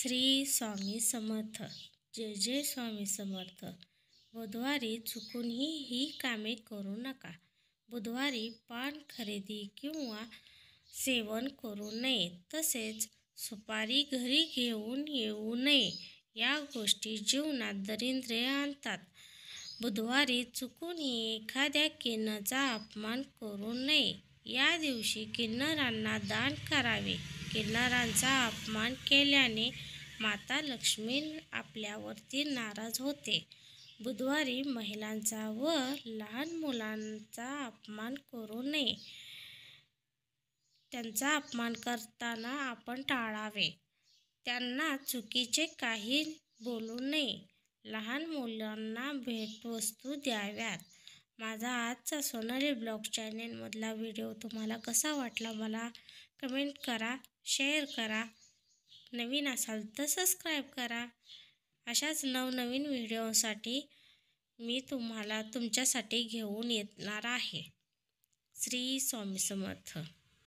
श्री स्वामी समर्थ. जय जय स्वामी समर्थ. बुधवारी चुकूनही ही कामे करू नका. बुधवारी पान खरेदी किंवा सेवन करू नये. तसेच सुपारी घरी घेऊन येऊ नये. या गोष्टी जीवनात दरिद्र्य आणतात. बुधवारी चुकूनही एखाद्या किन्नराचा अपमान करू नये. या दिवशी किन्नरांना दान करावे. किन्नरांचा अपमान केल्याने माता लक्ष्मी आपल्यावरती नाराज होते. बुधवारी महिलांचा व लहान मुलांचा अपमान करू नये. त्यांचा अपमान करताना आपण टाळावे. त्यांना चुकीचे काही बोलू नये. लहान मुलांना भेटवस्तू द्याव्यात. माझा आजचा सोनाली ब्लॉग चॅनेलमधला व्हिडिओ तुम्हाला कसा वाटला मला कमेंट करा, शेअर करा. नवीन असाल तर सबस्क्राईब करा. अशाच नवनवीन व्हिडिओसाठी मी तुमच्यासाठी घेऊन येणार आहे. श्री स्वामी समर्थ.